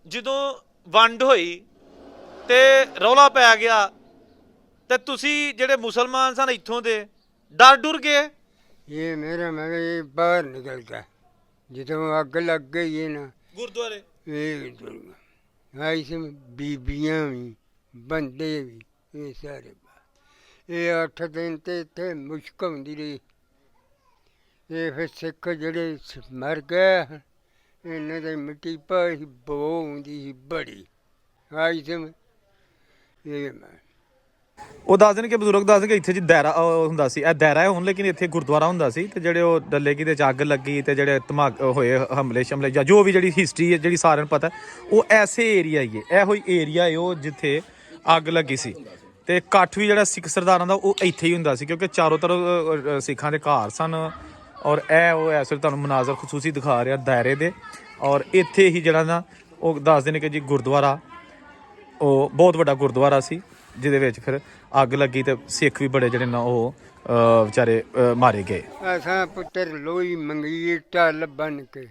ਜਦੋਂ ਵੰਡ ਹੋਈ ਤੇ ਰੌਲਾ ਪੈ ਗਿਆ ਤੇ ਤੁਸੀਂ ਜਿਹੜੇ ਮੁਸਲਮਾਨ ਸਨ ਇੱਥੋਂ ਦੇ ਡਰ ਡੁਰ ਗਏ? ये मेरा मगर ये बाहर निकल गया जितों अग लग गई है ना। ਗੁਰਦੁਆਰੇ ये इसमें बीबियाँ भी बंदे भी ये सारे बाहर। ये 8 दिन ते इत्थे मुश्क होंदी रही। ये फिर सिख जेड़े मर गए इन्हें ते मिट्टी पाई बो होंदी सी बड़ी। इसमें ये मैं ਉਹ ਦੱਸਦੇ ਨੇ ਕਿ ਬਜ਼ੁਰਗ ਦੱਸਦੇ ਕਿ ਇੱਥੇ ਜੀ ਦਾਇਰਾ ਹੁੰਦਾ ਸੀ, ਇਹ ਦਾਇਰਾ ਹੈ ਹੁਣ, ਲੇਕਿਨ ਇੱਥੇ ਗੁਰਦੁਆਰਾ ਹੁੰਦਾ ਸੀ ਤੇ ਜਿਹੜੇ ਉਹ ਡੱਲੇ ਕੀ ਦੇ ਚ ਅੱਗ ਲੱਗੀ ਤੇ ਜਿਹੜੇ ਧਮਾਕ ਹੋਏ ਹਮਲੇ ਸ਼ਮਲੇ ਜਾਂ ਜੋ ਵੀ ਜਿਹੜੀ ਹਿਸਟਰੀ ਹੈ ਜਿਹੜੀ ਸਾਰਿਆਂ ਨੂੰ ਪਤਾ ਉਹ ਐਸੇ ਏਰੀਆ ਹੀ ਹੈ, ਇਹੋ ਹੀ ਏਰੀਆ ਹੈ ਉਹ ਜਿੱਥੇ ਅੱਗ ਲੱਗੀ ਸੀ। ਤੇ ਇਕੱਠ ਵੀ ਜਿਹੜਾ ਸਿੱਖ ਸਰਦਾਰਾਂ ਦਾ ਉਹ ਇੱਥੇ ਹੀ ਹੁੰਦਾ ਸੀ ਕਿਉਂਕਿ ਚਾਰੋਂ ਤਰਫ ਸਿੱਖਾਂ ਦੇ ਘਰ ਸਨ। ਔਰ ਇਹ ਉਹ ਇਸ ਵੇਲੇ ਤੁਹਾਨੂੰ ਮਨਾਜ਼ਰ ਖਸੂਸੀ ਦਿਖਾ ਰਿਹਾ ਦਾਇਰੇ ਦੇ, ਔਰ ਇੱਥੇ ਹੀ ਜਿਹੜਾ ਨਾ ਉਹ ਦੱਸਦੇ ਨੇ ਕਿ ਜੀ ਗੁਰਦੁਆਰਾ ਉਹ ਬਹੁਤ ਵੱਡਾ ਗੁਰਦੁਆਰਾ ਸੀ ਜਿਹਦੇ ਵਿੱਚ ਫਿਰ ਅੱਗ ਲੱਗੀ ਤੇ ਸਿੱਖ ਵੀ ਬੜੇ ਜਿਹੜੇ ਨਾ ਉਹ ਵਿਚਾਰੇ ਮਾਰੇ ਗਏ। असा पुत्र लोई मंगी टल बन के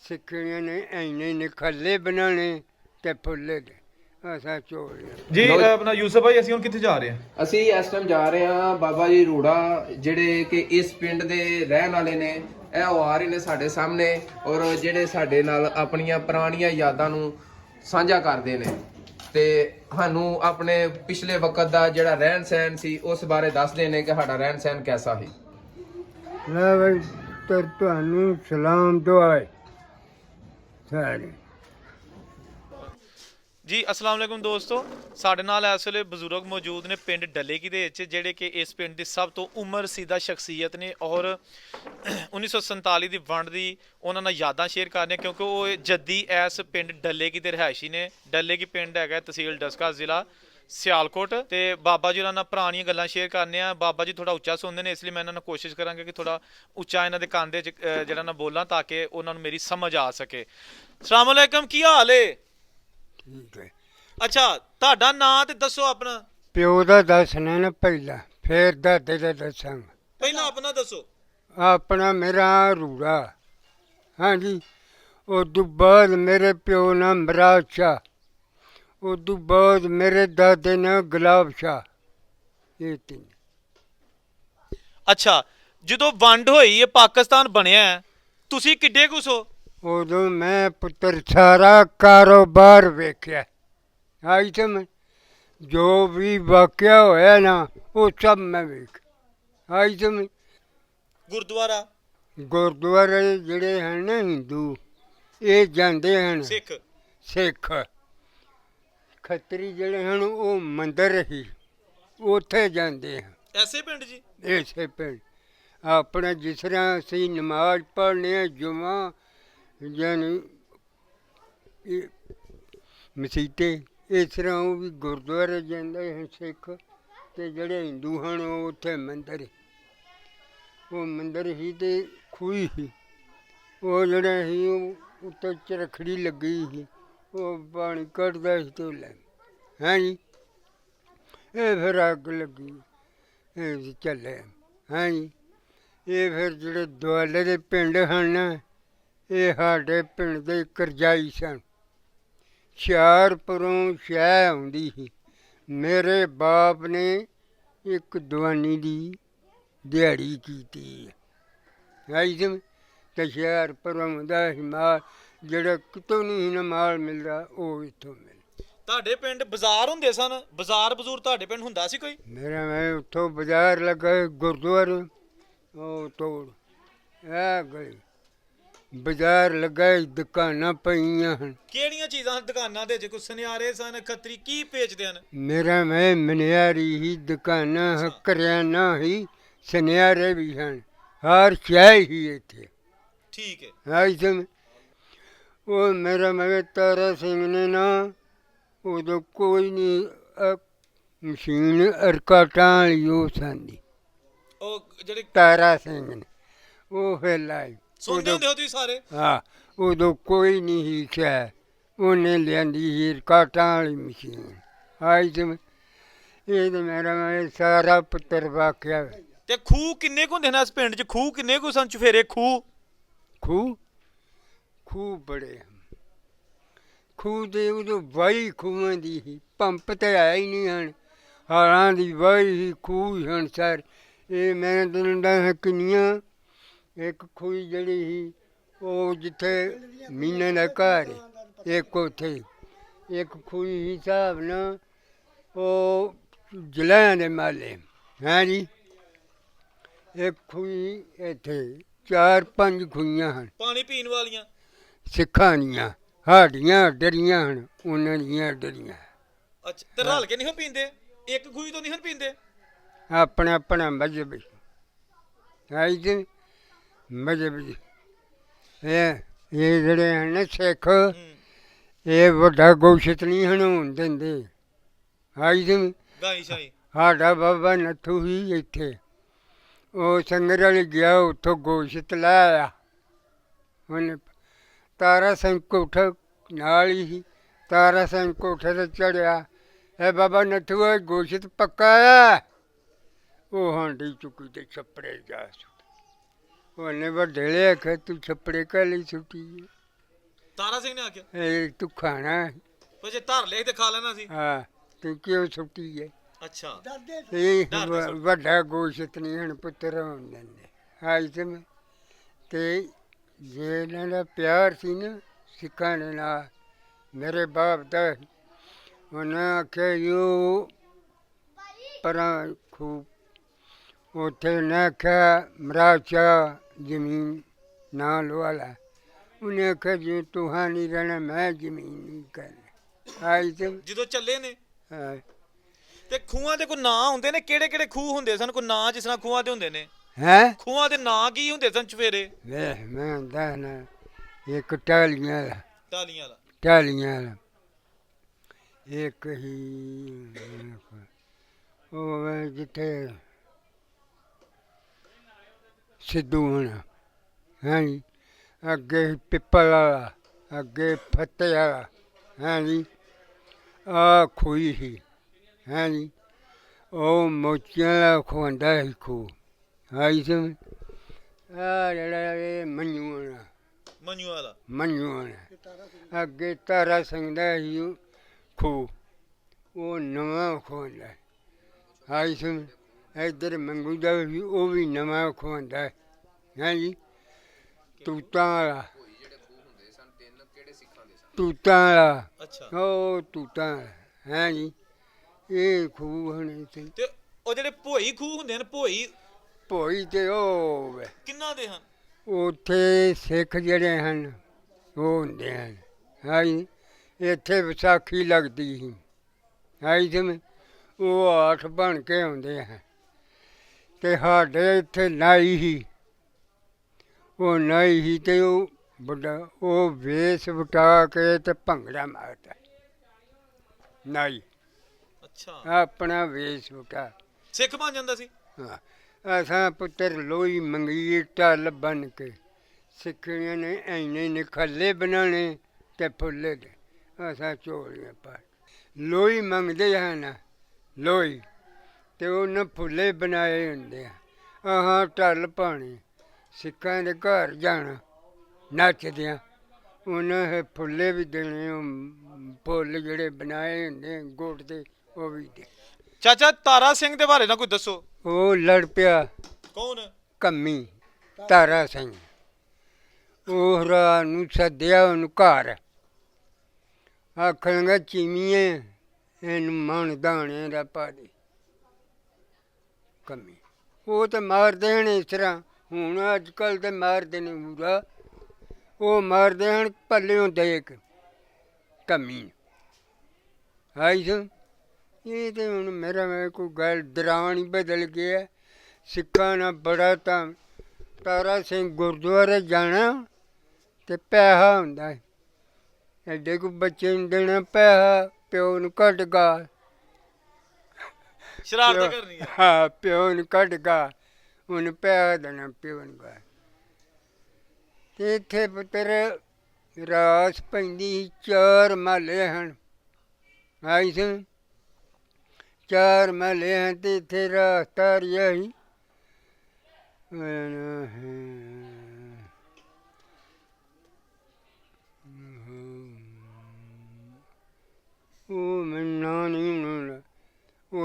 सिखियां ने ऐने ने खल्ले बनाने ते फुल्ले दे असा चोलिया। ਜੀ ਆਪਣਾ ਯੂਸਫ ਭਾਈ ਅਸੀਂ ਹੁਣ ਕਿੱਥੇ ਜਾ ਰਹੇ ਹਾਂ? ਅਸੀਂ ਇਸ ਟਾਈਮ ਜਾ ਰਹੇ ਹਾਂ ਬਾਬਾ ਜੀ ਰੂੜਾ, ਜਿਹੜੇ ਕਿ ਇਸ ਪਿੰਡ ਦੇ ਰਹਿਣ ਵਾਲੇ ਨੇ। ਇਹ ਉਹ ਆ ਰਹੇ ਨੇ ਸਾਡੇ ਸਾਹਮਣੇ ਔਰ ਜਿਹੜੇ ਸਾਡੇ ਨਾਲ ਆਪਣੀਆਂ ਪੁਰਾਣੀਆਂ ਯਾਦਾਂ ਨੂੰ ਸਾਂਝਾ ਕਰਦੇ ਨੇ ਤੇ ਸਾਨੂੰ ਆਪਣੇ ਪਿਛਲੇ ਵਕਤ ਦਾ ਜਿਹੜਾ ਰਹਿਣ ਸਹਿਣ ਸੀ ਉਸ ਬਾਰੇ ਦੱਸਦੇ ਨੇ ਕਿ ਸਾਡਾ ਰਹਿਣ ਸਹਿਣ ਕੈਸਾ ਸੀ। ला भाई तर तुहानू सलाम दुआए सारे। ਜੀ ਅਸਲਾਮ ਅਲੈਕੁਮ ਦੋਸਤੋ, ਸਾਡੇ ਨਾਲ ਇਸ ਵੇਲੇ ਬਜ਼ੁਰਗ ਮੌਜੂਦ ਨੇ ਪਿੰਡ ਡੱਲੇਕੀ ਦੇ ਵਿੱਚ, ਜਿਹੜੇ ਕਿ ਇਸ ਪਿੰਡ ਦੀ ਸਭ ਤੋਂ ਉਮਰ ਸੀਦਾ ਸ਼ਖਸੀਅਤ ਨੇ ਔਰ 1947 ਦੀ ਵੰਡ ਦੀ ਉਹਨਾਂ ਨਾਲ ਯਾਦਾਂ ਸ਼ੇਅਰ ਕਰ ਰਹੇ ਕਿਉਂਕਿ ਉਹ ਜੱਦੀ ਇਸ ਪਿੰਡ ਡੱਲੇਕੀ ਦੇ ਰਿਹਾਇਸ਼ੀ ਨੇ। ਡੱਲੇਕੀ ਪਿੰਡ ਹੈਗਾ ਤਹਿਸੀਲ ਡਸਕਾ, ਜ਼ਿਲ੍ਹਾ ਸਿਆਲਕੋਟ। ਤੇ ਬਾਬਾ ਜੀ ਉਹਨਾਂ ਨਾਲ ਪੁਰਾਣੀਆਂ ਗੱਲਾਂ ਸ਼ੇਅਰ ਕਰਨੇ ਆ। ਬਾਬਾ ਜੀ ਥੋੜਾ ਉੱਚਾ ਸੁਣਦੇ ਨੇ, ਇਸ ਲਈ ਮੈਂ ਇਹਨਾਂ ਨੂੰ ਕੋਸ਼ਿਸ਼ ਕਰਾਂਗਾ ਕਿ ਥੋੜਾ ਉੱਚਾ ਇਹਨਾਂ ਦੇ ਕੰਨ ਦੇ ਚ ਜਿਹੜਾ ਨਾ ਬੋਲਾਂ ਤਾਂ ਕਿ ਉਹਨਾਂ ਨੂੰ ਮੇਰੀ ਸਮਝ ਆ ਸਕੇ। ਅਸਲਾਮ ਅਲੈਕਮ, ਕੀ ਹਾਲ ਏ? ठीक है। ਅੱਛਾ, ਤੁਹਾਡਾ ਨਾਂ ਤੇ ਦੱਸੋ ਆਪਣਾ। प्यो दा दसना ना पहला फिर दादे दा दसांगा। ਪਹਿਲਾਂ ਆਪਣਾ ਦੱਸੋ। अपना मेरा रूड़ा। हाँ जी। उदू बाद मेरे प्यो ना मराज शाह। उदू बाद मेरे दादे ना गुलाब शाह। ये तीन। ਅੱਛਾ, ਜਦੋਂ ਵੰਡ ਹੋਈ ਇਹ ਪਾਕਿਸਤਾਨ ਬਣਿਆ ਹੈ, ਤੁਸੀਂ ਕਿੱਡੇ ਕੁ ਸੋ? उदो मैं पुत्र सारा कारोबार वेख्या। आई तो मैं जो भी वाकया होया ना वो सब मैं वेख। आई तो मैं ਗੁਰਦੁਆਰਾ गुरुद्वारे जिहड़े हैं ना हिंदू ये जांदे हैं। ਸਿੱਖ सिख खत्री जिहड़े हैं वो मंदिर ही उत्थे जांदे हैं। ਐਸੇ ਪਿੰਡ ਜੀ? इसे पिंड अपने जिस तरह असीं नमाज पढ़ने जुमा यानी मसीते इस तरह वो भी गुरुद्वारे जाते हैं सिख। ते जिहड़े हिंदू हैं वो उत्थे मंदिर वो मंदिर ही ते खूही ही वो जिहड़ा ही उत्ते चरखड़ी लगी ही वो पानी कढ़दा ही तो ले। हैं जी। ये फिर अग लगी ये चले। हैं जी। ये फिर जिहड़े दुआले दे पिंड हैं ना ये साडे पिंड दे करजाई सन। ਹੁਸ਼ਿਆਰਪੁਰੋਂ ਸ਼ਹਿ ਆਉਂਦੀ ਸੀ। ਮੇਰੇ ਬਾਪ ਨੇ ਇੱਕ ਦੀਵਾਨੀ ਦੀ ਦਿਹਾੜੀ ਕੀਤੀ ਹੈ। ਆਈ ਜਿਵੇਂ ਤੇ ਹੁਸ਼ਿਆਰਪੁਰੋਂ ਦਾ ਸੀ ਮਾਲ ਜਿਹੜਾ ਕਿਤੋਂ ਨਹੀਂ ਨਾ ਮਾਲ ਮਿਲਦਾ ਉਹ ਇੱਥੋਂ ਮਿਲ। ਤੁਹਾਡੇ ਪਿੰਡ ਬਾਜ਼ਾਰ ਹੁੰਦੇ ਸਨ? ਬਾਜ਼ਾਰ ਬਜ਼ੂਰ ਤੁਹਾਡੇ ਪਿੰਡ ਹੁੰਦਾ ਸੀ ਕੋਈ? ਮੇਰਾ ਮੈਂ ਉੱਥੋਂ ਬਾਜ਼ਾਰ ਲੱਗਾ ਗੁਰਦੁਆਰੇ ਉਹ ਤੋੜ ਇਹ ਗਈ ਬਾਜ਼ਾਰ ਲੱਗਾ ਦੁਕਾਨਾਂ ਪਈਆਂ ਹਨ। ਕਿਹੜੀਆਂ ਚੀਜ਼ਾਂ ਦੁਕਾਨਾਂ ਦੇ ਵਿੱਚ? ਕੋਈ ਸੁਨਿਆਰੇ ਸਨ, ਖੱਤਰੀ, ਕੀ ਵੇਚਦੇ ਹਨ? ਮੇਰਾ ਮੈਂ ਮਨਿਆਰੀ ਹੀ ਦੁਕਾਨਾਂ ਕਰਿਆਨਾ ਹੀ ਸੁਨਿਆਰੇ ਵੀ ਹਨ। ਹਰ ਸ਼ੈ ਹੀ ਇੱਥੇ। ਠੀਕ ਹੈ। ਆਈ ਸਮ ਉਹ ਮੇਰਾ ਮੈਂ ਤਾਰਾ ਸਿੰਘ ਨੇ ਨਾ ਉਦੋਂ ਕੋਈ ਨਹੀਂ ਮਸ਼ੀਨ ਅਰਕਾਟਾਂ ਵਾਲੀ ਉਹ ਸਾਂਦੀ ਉਹ ਜਿਹੜੇ ਤਾਰਾ ਸਿੰਘ ਨੇ ਉਹ ਫਿਰ ਲਾਈ। ਸੁਣਦੇ ਹੁੰਦੇ ਹੋ ਤੁਸੀਂ ਸਾਰੇ? ਹਾਂ ਉਦੋਂ ਕੋਈ ਨਹੀਂ ਸੀ ਸ਼ੈ ਉਹਨੇ ਲਿਆਂਦੀ ਸੀ ਅਰਕਾਟਾਂ ਵਾਲੀ ਮਸ਼ੀਨ। ਆਈ ਸਮ ਇਹ ਤਾਂ ਮੇਰਾ ਮੈਂ ਸਾਰਾ ਪੁੱਤਰ ਵਾਕਿਆ। ਤੇ ਖੂਹ ਕਿੰਨੇ ਕੁ ਹੁੰਦੇ ਨੇ ਇਸ ਪਿੰਡ 'ਚ? ਖੂਹ ਕਿੰਨੇ ਕੁ ਸਨ ਚੁਫੇਰੇ ਖੂਹ? ਖੂਹ ਖੂਹ ਬੜੇ ਹਨ। ਖੂਹ ਦੇ ਉਦੋਂ ਵਾਹੀ ਖੂਹਾਂ ਦੀ ਸੀ, ਪੰਪ ਤੇ ਆਇਆ ਹੀ ਨਹੀਂ ਹਨ, ਹਾਲਾਂ ਦੀ ਵਾਹੀ ਸੀ, ਖੂਹ ਹੀ ਹਨ ਸਰ। ਇਹ ਮੈਂ ਤੈਨੂੰ ਦੱਸਾਂ ਕਿੰਨੀਆਂ, ਇੱਕ ਖੂਹ ਜਿਹੜੀ ਸੀ ਉਹ ਜਿੱਥੇ ਮੀਨੇ ਦਾ ਘਰ ਹੈ, ਇੱਕ ਉੱਥੇ ਇੱਕ ਖੂਹ ਸੀ ਹਿਸਾਬ ਨਾਲ ਉਹ ਜਲ੍ਹਿਆਂ ਦੇ ਮਾਲੇ ਹੈ ਜੀ। ਇੱਕ ਖੂਹੀ ਇੱਥੇ 4-5 ਖੂਹੀਆਂ ਹਨ ਪਾਣੀ ਪੀਣ ਵਾਲੀਆਂ ਸਿੱਖਾਂ ਦੀਆਂ, ਸਾਡੀਆਂ ਡਰੀਆਂ ਹਨ ਉਹਨਾਂ ਦੀਆਂ ਡਰੀਆਂ। ਅੱਛਾ ਤੇ ਰਲ ਕੇ ਨਹੀਂ ਹੋ ਪੀਂਦੇ, ਇੱਕ ਖੂਹੀ ਤੋਂ ਨਹੀਂ ਹਨ ਪੀਂਦੇ? ਆਪਣਾ ਆਪਣਾ ਮਜ਼ਹਬ ਆਈ ਤੇ ਮਜ਼ਹਬ ਜੀ। ਇਹ ਜਿਹੜੇ ਹਨ ਨਾ ਸਿੱਖ, ਇਹ ਵੱਡਾ ਗੋਸ਼ਤ ਨਹੀਂ ਹਣਾਉਣ ਦਿੰਦੇ। ਆਈ ਤੇ ਗਾਈ ਸ਼ਾਈ ਸਾਡਾ ਬਾਬਾ ਨੱਥੂ ਹੀ ਇੱਥੇ ਉਹ ਸੰਗਰ ਵਾਲੀ ਗਿਆ, ਉੱਥੋਂ ਗੋਸ਼ਤ ਲੈ ਆਇਆ ਉਹਨੇ। ਤਾਰਾ ਸਿੰਘ ਕੋਠਾ ਨਾਲ ਹੀ ਸੀ, ਤਾਰਾ ਸਿੰਘ ਕੋਠੇ 'ਤੇ ਚੜ੍ਹਿਆ, ਇਹ ਬਾਬਾ ਨੱਥੂ ਇਹ ਗੋਸ਼ਤ ਪੱਕਾ ਆ। ਉਹ ਹਾਂਡੀ ਚੁੱਕੀ ਤੇ ਛੱਪੜੇ ਜਾ ਸੁੱਟੀ। ਉਹਨੇ ਵੱਡੇ ਲਿਆ ਕਿ ਤੂੰ ਛੱਪੜੇ ਕਾ ਲਈ ਸੁੱਟੀ ਹੈ? ਤਾਰਾ ਸਿੰਘ ਨੇ ਆਖਿਆ ਇਹ ਤੂੰ ਖਾਣਾ ਹੈ? ਪਰ ਜੇ ਧਰ ਲੈ ਤੇ ਖਾ ਲੈਣਾ ਸੀ। ਹਾਂ ਤੂੰ ਕਿਉਂ ਸੁੱਟੀ ਹੈ? ਅੱਛਾ ਇਹ ਵੱਡਾ ਗੋਸ਼ਤ ਨਹੀਂ ਹੁਣ ਪੁੱਤਰ ਹੋਣ ਦਿੰਦੇ। ਅੱਜ ਤੇ ਜੇ ਇਹਨਾਂ ਦਾ ਪਿਆਰ ਸੀ ਨਾ ਸਿੱਖਾਂ ਦੇ ਨਾਲ, ਮੇਰੇ ਬਾਪ ਦਾ, ਉਹਨਾਂ ਆਖਿਆ ਯੋ ਪਰਾਂ ਖੂਬ ਉੱਥੇ ਨਾ ਆਖਿਆ ਮਰਾਚਾ ਜ਼ਮੀਨ ਨਾ ਲਵਾ ਲਾ। ਉਹਨੇ ਆਖਿਆ ਜੇ ਤੁਹਾਂ ਨਹੀਂ ਰਹਿਣਾ ਮੈਂ ਜ਼ਮੀਨ ਨਹੀਂ ਕਰਨਾ। ਅੱਜ ਤੇ ਜਦੋਂ ਚੱਲੇ ਨੇ ਹਾਂ ਤੇ ਖੂਹਾਂ ਦੇ ਕੋਈ ਨਾਂ ਹੁੰਦੇ ਨੇ? ਕਿਹੜੇ ਕਿਹੜੇ ਖੂਹ ਹੁੰਦੇ ਸਨ? ਕੋਈ ਨਾਂ ਜਿਸ ਤਰ੍ਹਾਂ ਖੂਹਾਂ ਦੇ ਹੁੰਦੇ ਨੇ? ਹੈਂ ਖੂਹਾਂ ਦੇ ਨਾਂ ਕੀ ਹੁੰਦੇ ਸਨ ਚੁਫੇਰੇ? ਵੇਖ ਮੈਂ ਦੱਸਣਾ, ਇੱਕ ਟਾਹਲੀਆਂ ਵਾਲਾ, ਟਾਲੀਆਂ ਵਾਲਾ, ਟਾਹਲੀਆਂ ਵਾਲਾ ਇੱਕ ਹੀ ਉਹ ਜਿੱਥੇ ਸਿੱਧੂ ਹੋਣਾ ਹੈ ਜੀ, ਅੱਗੇ ਪਿੱਪਲ ਵਾਲਾ, ਅੱਗੇ ਫੱਤੇ ਵਾਲਾ ਹੈ ਜੀ। ਆ ਖੂਹੀ ਸੀ ਹੈ ਜੀ, ਉਹ ਮੋਚੀਆਂ ਵਾਲਾ ਖਵਾਉਂਦਾ ਸੀ ਖੂਹ। ਆਈ ਸਮਝ? ਆ ਜਿਹੜਾ ਇਹ ਮੰਨੂ ਵਾਲਾ, ਮੰਨੂ ਵਾਲਾ, ਮੰਨੂ ਵਾਲਾ ਅੱਗੇ ਤਾਰਾ ਸਿੰਘ ਦਾ ਸੀ ਉਹ ਖੂਹ, ਉਹ ਨਵਾਂ ਖਵਾਉਂਦਾ। ਆਈ ਸਮਝ? ਇੱਧਰ ਮੰਗੂ ਦਾ ਵੀ ਉਹ ਵੀ ਨਵਾਂ ਖਵਾਉਂਦਾ ਹੈ ਜੀ। ਤੂਤਾਂ ਵਾਲਾ, ਤੂਤਾਂ ਵਾਲਾ, ਅੱਛਾ ਉਹ ਤੂਤਾਂ ਵਾਲਾ ਹੈ ਜੀ। ਇਹ ਖੂਹ ਹਨ ਇੱਥੇ। ਤੇ ਉਹ ਜਿਹੜੇ ਭੋਈ ਖੂਹ ਹੁੰਦੇ ਨੇ, ਭੋਈ ਭੋਈ ਤੇ ਉਹ ਵੇ ਕਿੰਨਾ ਦੇ ਹਨ? ਉੱਥੇ ਸਿੱਖ ਜਿਹੜੇ ਹਨ ਉਹ ਹੁੰਦੇ ਹਨ। ਹਾਂਜੀ ਇੱਥੇ ਵਿਸਾਖੀ ਲੱਗਦੀ ਸੀ। ਆਈ ਸਮਝ? ਉਹ ਆਠ ਬਣ ਕੇ ਆਉਂਦੇ ਹਨ ਅਤੇ ਸਾਡੇ ਇੱਥੇ ਨਾਈ ਸੀ, ਉਹ ਨਾਈ ਸੀ ਅਤੇ ਉਹ ਵੱਡਾ ਉਹ ਵੇਸ ਵਟਾ ਕੇ ਅਤੇ ਭੰਗੜਾ ਮਾਰਦਾ ਨਾਈ, ਅੱਛਾ ਆਪਣਾ ਵੇਸ ਵਟਾ। ਸਿੱਖ ਬਣ ਜਾਂਦਾ ਸੀ? ਹਾਂ ਅਸਾਂ ਪੁੱਤਰ ਲੋਈ ਮੰਗੀ ਢੱਲ ਬਣ ਕੇ, ਸਿੱਖਣੀਆਂ ਨੇ ਐਨੇ ਨਿਖੱਲੇ ਬਣਾਉਣੇ ਅਤੇ ਫੁੱਲੇ ਦੇ ਅਸਾਂ ਝੋਲੀਆਂ ਪਾ ਲੋਈ ਮੰਗਦੇ ਹਨ ਲੋਈ, ਅਤੇ ਉਹਨੇ ਫੁੱਲੇ ਬਣਾਏ ਹੁੰਦੇ ਆ। ਆਹਾਂ ਢੱਲ ਪਾਣੀ, ਸਿੱਖਾਂ ਦੇ ਘਰ ਜਾਣਾ ਨੱਚਦਿਆਂ, ਉਹਨਾਂ ਇਹ ਫੁੱਲੇ ਵੀ ਦੇਣੇ, ਫੁੱਲ ਜਿਹੜੇ ਬਣਾਏ ਹੁੰਦੇ ਗੁੜ ਦੇ ਉਹ ਵੀ ਦੇ। ਚਾਚਾ ਤਾਰਾ ਸਿੰਘ ਦੇ ਬਾਰੇ ਨਾ ਕੋਈ ਦੱਸੋ। ਉਹ ਲੜ ਪਿਆ ਕੌਣ? ਕੰਮੀ ਤਾਰਾ ਸਿੰਘ, ਉਹ ਰਾਤ ਨੂੰ ਸੱਦਿਆ ਉਹਨੂੰ ਘਰ, ਆਖਣਗਾ ਚੀਮੀਏ ਇਹਨੂੰ ਮਣ ਦਾਣੇ ਦਾ ਪਾ ਦੇ। ਕੰਮੀ ਉਹ ਤਾਂ ਮਾਰਦੇ ਹਨ ਇਸ ਤਰ੍ਹਾਂ, ਹੁਣ ਅੱਜ ਕੱਲ੍ਹ ਤਾਂ ਮਾਰਦੇ ਨੇ ਬੂਰਾ, ਉਹ ਮਾਰਦੇ ਹਨ ਪੱਲਿਓਂ ਦੇਖ ਕੰਮੀ। ਆਈ ਸੋ ਇਹ ਤਾਂ ਹੁਣ ਮੇਰਾ ਮੈਂ ਕੋਈ ਗੱਲ ਦੌਰਾਨ ਹੀ ਬਦਲ ਗਿਆ। ਸਿੱਖਾਂ ਨਾਲ ਬੜਾ ਤਾਂ ਤਾਰਾ ਸਿੰਘ ਗੁਰਦੁਆਰੇ ਜਾਣਾ ਅਤੇ ਪੈਸਾ ਹੁੰਦਾ, ਐਡੇ ਕੋ ਬੱਚੇ ਨੂੰ ਦੇਣਾ ਪੈਸਾ, ਪਿਓ ਨੂੰ ਕੱਢ ਗਾ, ਸ਼ਰਾਰਤ ਕਰਨੀ ਹੈ। ਹਾਂ ਪਿਓ ਨੂੰ ਕੱਢ ਗਾ, ਉਹਨੂੰ ਪੈਸਾ ਦੇਣਾ ਪਿਓ ਨੂੰ ਗਾ। ਅਤੇ ਇੱਥੇ ਪੁੱਤਰ ਰਾਸ ਪੈਂਦੀ 4 ਮਹੱਲੇ ਹਨ। ਆਈ ਸੁਣ 4 ਮਹੱਲੇ ਹਨ ਅਤੇ ਇੱਥੇ ਰਸਤਾ ਰਿਹਾ ਸੀ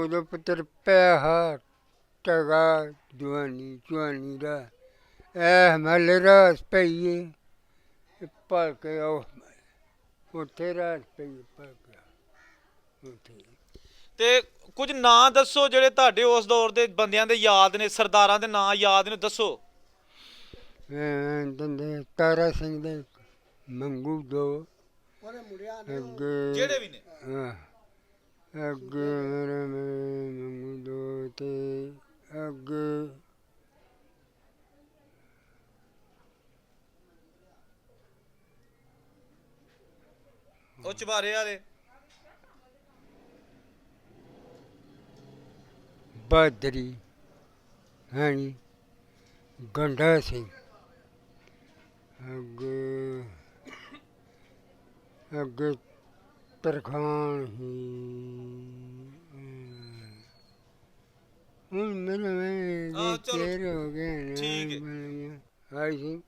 ਉਦੋਂ ਪੁੱਤਰ ਪੈਸਾ ਟਗਾ ਜਵਾਨੀ ਜਵਾਨੀ ਦਾ ਇਹ ਮਲ ਰਾਸ ਪਈਏ ਭਲ ਕੇ ਆਓ ਉੱਥੇ ਰਾਸ ਪਈ ਭਲ ਕੇ ਉੱਥੇ ਤੇ ਕੁਝ ਨਾਂ ਦੱਸੋ ਜਿਹੜੇ ਤੁਹਾਡੇ ਉਸ ਦੌਰ ਦੇ ਬੰਦਿਆਂ ਦੇ ਯਾਦ ਨੇ, ਸਰਦਾਰਾਂ ਦੇ ਨਾਂ ਯਾਦ ਨੇ, ਦੱਸੋ। ਦੰਦੇ ਤਾਰਾ ਸਿੰਘ ਦੇ ਮੰਗੂ ਦੋ ਅੱਗੇ ਜਿਹੜੇ ਵੀ ਨੇ। ਹਾਂ ਅੱਗੇ ਮੇਰੇ ਮੰਗੂ ਦੋ ਤੇ ਅੱਗੇ ਉਹ ਚੁਬਾਰੇ ਵਾਲੇ ਬਾਦਰੀ ਹਾਂਜੀ ਗੰਡਾ ਸਿੰਘ ਅੱਗੇ ਅੱਗੇ ਤਰਖਾਨ ਹੀ ਹੁਣ ਮੇਰੇ ਹਾਂ, ਚਲੋ। ਚੇਰ ਹੋ ਗਏ ਠੀਕ ਹੈ। ਨੇ ਆਈ ਸੀ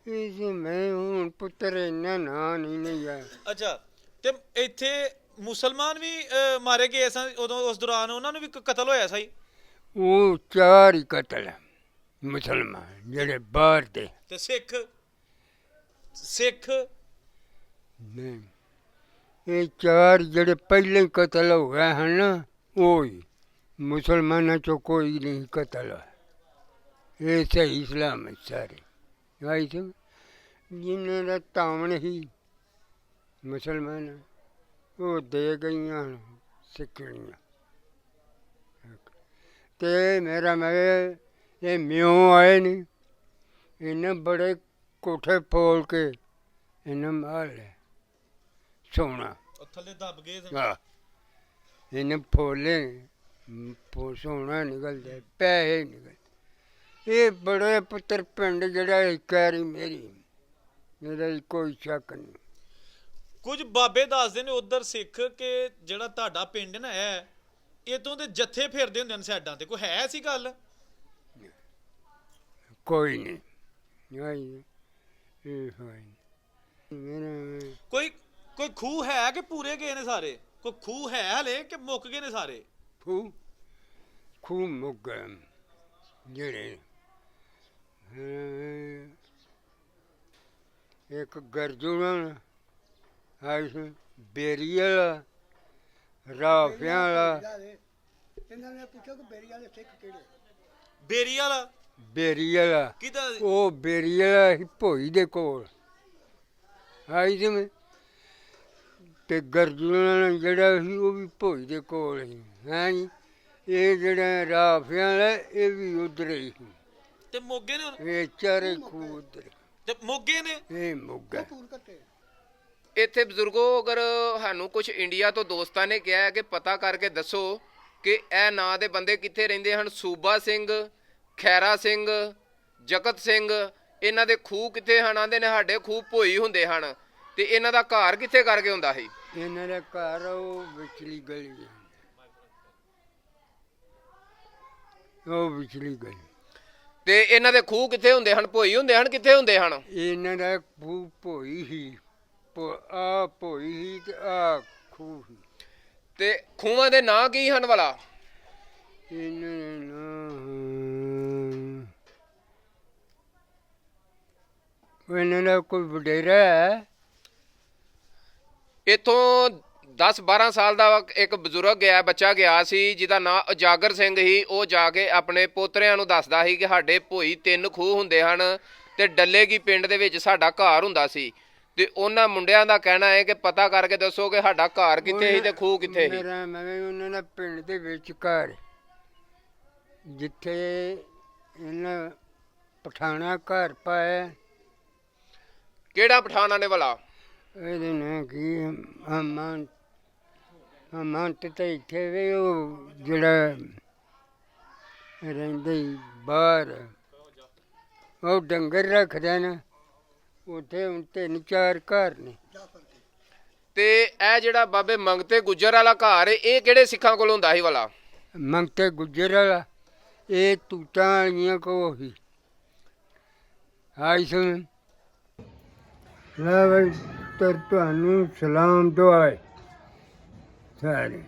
ਇਸ ਮੈਂ ਹੁਣ ਪੁੱਤਰ ਇੰਨਾ ਨਾਂ ਨਹੀਂ ਯਾਰ ਅੱਛਾ, ਤੇ ਇੱਥੇ ਮੁਸਲਮਾਨ ਵੀ ਮਾਰੇ ਗਏ ਸਨ ਉਦੋਂ, ਉਸ ਦੌਰਾਨ ਉਹਨਾਂ ਨੂੰ ਵੀ ਕਤਲ ਹੋਇਆ ਸੀ। ਉਹ ਚਾਰ ਹੀ ਕਤਲ ਹੈ ਮੁਸਲਮਾਨ ਜਿਹੜੇ ਬਾਹਰ ਦੇ ਤੇ ਸਿੱਖ ਸਿੱਖ ਨਹੀਂ ਇਹ ਚਾਰ ਜਿਹੜੇ ਪਹਿਲੇ ਕਤਲ ਹੋ ਗਏ ਹਨ ਨਾ ਉਹ ਹੀ ਮੁਸਲਮਾਨਾਂ ਚੋਂ ਕੋਈ ਨਹੀਂ ਕਤਲ ਹੋਇਆ ਇਹ ਸਹੀ ਇਸਲਾਮ ਸਾਰੇ ਆਈ ਸੀ ਜਿਨ੍ਹਾਂ ਦਾ ਤਾਵਣ ਹੀ ਮੁਸਲਮਾਨ ਉਹ ਦੇ ਗਈਆਂ ਹਨ ਸਿੱਖਣੀਆਂ ਤੇ ਮੇਰਾ ਮੈਂ ਇਹ ਮਿਉਂ ਆਏ ਨਹੀਂ ਇਹਨੇ ਬੜੇ ਕੋਠੇ ਫੋਲ ਕੇ ਇਹਨੇ ਮਾਰ ਲਿਆ ਸੋਨਾ ਉਹ ਥੱਲੇ ਦੱਬ ਗਏ ਸਨ। ਹਾਂ ਇਹਨੇ ਫੋਲੇ ਸੋਨਾ ਨਿਕਲਦਾ ਪੈਸੇ ਨਿਕਲ ਇਹ ਬੜੇ ਪੁੱਤਰ ਪਿੰਡ ਜਿਹੜਾ ਇੱਕ ਵਾਰੀ ਮੇਰੀ ਇਹਦਾ ਕੋਈ ਸ਼ੱਕ ਨਹੀਂ ਕੁਝ ਬਾਬੇ ਦੱਸਦੇ ਨੇ ਉਧਰ ਸਿੱਖ ਕਿ ਜਿਹੜਾ ਤੁਹਾਡਾ ਪਿੰਡ ਨਾ ਹੈ ਇਤੋਂ ਦੇ ਜੱਥੇ ਫਿਰਦੇ ਹੁੰਦੇ ਨੇ ਸਾਈਡਾਂ ਤੇ, ਕੋਈ ਹੈ ਐਸੀ ਗੱਲ? ਕੋਈ ਨਹੀਂ ਆਈ ਇਹ ਹੋਈ ਮੇਰਾ ਕੋਈ ਕੋਈ ਖੂਹ ਹੈ ਕਿ ਪੂਰੇ ਗਏ ਨੇ ਸਾਰੇ? ਕੋਈ ਖੂਹ ਹੈ ਹਲੇ ਕਿ ਮੁੱਕ ਗਏ ਨੇ ਸਾਰੇ? ਖੂਹ ਮੁੱਕ ਗਏ ਜਿਹੜੇ ਇੱਕ ਗਰਜੂਣਾ ਆਈ ਸੀ ਬੇਰੀ ਵਾਲਾ ਰਾਫਿਆਂ ਵਾਲਾ ਇਹਨਾਂ ਨੇ ਪੁੱਛਿਆ ਕਿ ਬੇਰੀ ਵਾਲੇ ਸਿੱਖ ਕਿਹੜੇ? ਬੇਰੀ ਵਾਲਾ ਬੇਰੀ ਵਾਲਾ ਕਿਹਦਾ? ਉਹ ਬੇਰੀ ਵਾਲਾ ਸੀ ਭੋਈ ਦੇ ਕੋਲ ਆਈ ਸੀ ਮੈਂ ਤੇ ਗਰਜੂਣਾ ਜਿਹੜਾ ਸੀ ਉਹ ਵੀ ਭੋਈ ਦੇ ਕੋਲ ਸੀ ਹੈਂ ਜੀ ਇਹ ਜਿਹੜਾ ਰਾਫਿਆਂ ਵਾਲਾ ਇਹ ਵੀ ਉਧਰ ਹੀ ਸੀ ਤੇ ਮੋਗੇ ਨੇ ਹੁਣ? ਇਹ ਚਾਰੇ ਖੂਹ ਉਧਰ ਤੇ ਮੋਗੇ ਨੇ? ਇਹ ਮੁੱਗਾ ਪੂਰ ਕੱਟੇ ਇੱਥੇ ਬਜ਼ੁਰਗੋ ਅਗਰ ਸਾਨੂੰ ਕੁਝ ਇੰਡੀਆ ਤੋਂ ਦੋਸਤਾਂ ਨੇ ਕਿਹਾ ਹੈ ਕਿ ਪਤਾ ਕਰਕੇ ਦੱਸੋ ਕਿ ਇਹ ਨਾਂ ਦੇ ਬੰਦੇ ਕਿੱਥੇ ਰਹਿੰਦੇ ਹਨ। ਸੂਬਾ ਸਿੰਘ, ਖੈਰਾ ਸਿੰਘ, ਜਗਤ ਸਿੰਘ, ਇਹਨਾਂ ਦੇ ਖੂਹ ਕਿੱਥੇ ਹਨ? ਆਂਦੇ ਨੇ ਸਾਡੇ ਖੂਹ ਭੋਈ ਹੁੰਦੇ ਹਨ। ਤੇ ਇਹਨਾਂ ਦਾ ਘਰ ਕਿੱਥੇ ਕਰਕੇ ਹੁੰਦਾ ਸੀ? ਇਹਨਾਂ ਦਾ ਘਰ ਉਹ ਵਿਚਲੀ ਗਲੀ ਹੈ ਉਹ ਵਿਚਲੀ ਗਲੀ ਤੇ ਇਹਨਾਂ ਦੇ ਖੂਹ ਕਿੱਥੇ ਹੁੰਦੇ ਹਨ? ਭੋਈ ਹੁੰਦੇ ਹਨ? ਕਿੱਥੇ ਹੁੰਦੇ ਹਨ? ਇਹਨਾਂ ਦਾ ਖੂਹ ਭੋਈ ਹੀ ਆ ਭੋਈ ਹੀ ਤੇ ਆ ਖੂਹ ਸੀ ਤੇ ਖੂਹਾਂ ਦੇ ਨਾਂ ਕੀ ਹਨ ਵਾਲਾ? ਇਹਨਾਂ ਦੇ ਇਹਨਾਂ ਦਾ ਕੋਈ ਵਡੇਰਾ ਹੈ ਇੱਥੋਂ 10-12 ਸਾਲ ਦਾ ਇੱਕ ਬਜ਼ੁਰਗ ਗਿਆ, ਬੱਚਾ ਗਿਆ ਸੀ ਜਿਹਦਾ ਨਾਂ ਉਜਾਗਰ ਸਿੰਘ ਸੀ। ਉਹ ਜਾ ਕੇ ਆਪਣੇ ਪੋਤਰਿਆਂ ਨੂੰ ਦੱਸਦਾ ਸੀ ਕਿ ਸਾਡੇ ਭੋਈ 3 ਖੂਹ ਹੁੰਦੇ ਹਨ ਤੇ ਡੱਲੇ ਕੀ ਪਿੰਡ ਦੇ ਵਿੱਚ ਸਾਡਾ ਘਰ ਹੁੰਦਾ ਸੀ। ਤੇ ਉਹਨਾਂ ਮੁੰਡਿਆਂ ਦਾ ਕਹਿਣਾ ਹੈ ਕਿ ਪਤਾ ਕਰਕੇ ਦੱਸੋ ਕਿ ਸਾਡਾ ਘਰ ਕਿੱਥੇ ਸੀ ਤੇ ਖੂਹ ਕਿੱਥੇ ਸੀ। ਮੇਰਾ ਮੈਂ ਉਹਨਾਂ ਦਾ ਪਿੰਡ ਦੇ ਵਿੱਚ ਘਰ ਜਿੱਥੇ ਇਹਨਾਂ ਪਠਾਣਾ ਘਰ ਪਾਇਆ ਕਿਹੜਾ ਪਠਾਨਾਂ ਨੇ ਵਾਲਾ? ਇਹਦੇ ਨਾਲ ਕੀ ਅਮੰਤ ਤੇ ਇੱਥੇ ਵੀ ਉਹ ਜਿਹੜਾ ਰਹਿੰਦੇ ਸੀ ਬਾਹਰ ਉਹ ਡੰਗਰ ਰੱਖਦਾ ਨਾ ਉੱਥੇ ਹੁਣ 3-4 ਘਰ ਨੇ ਤੇ ਇਹ ਜਿਹੜਾ ਬਾਬੇ ਮੰਗਤੇ ਗੁੱਜਰ ਵਾਲਾ ਘਰ ਇਹ ਕਿਹੜੇ ਸਿੱਖਾਂ ਕੋਲ ਹੁੰਦਾ ਸੀ ਵਾਲਾ? ਮੰਗਤੇ ਗੁੱਜਰ ਵਾਲਾ ਇਹ ਤੂਤਾਂ ਵਾਲੀਆਂ ਕੋ ਹੀ ਆਈ ਸੁਣ ਲੈ ਬਈ ਤੁਹਾਨੂੰ ਸਲਾਮ ਦੁਆਏ ਸਾਰੇ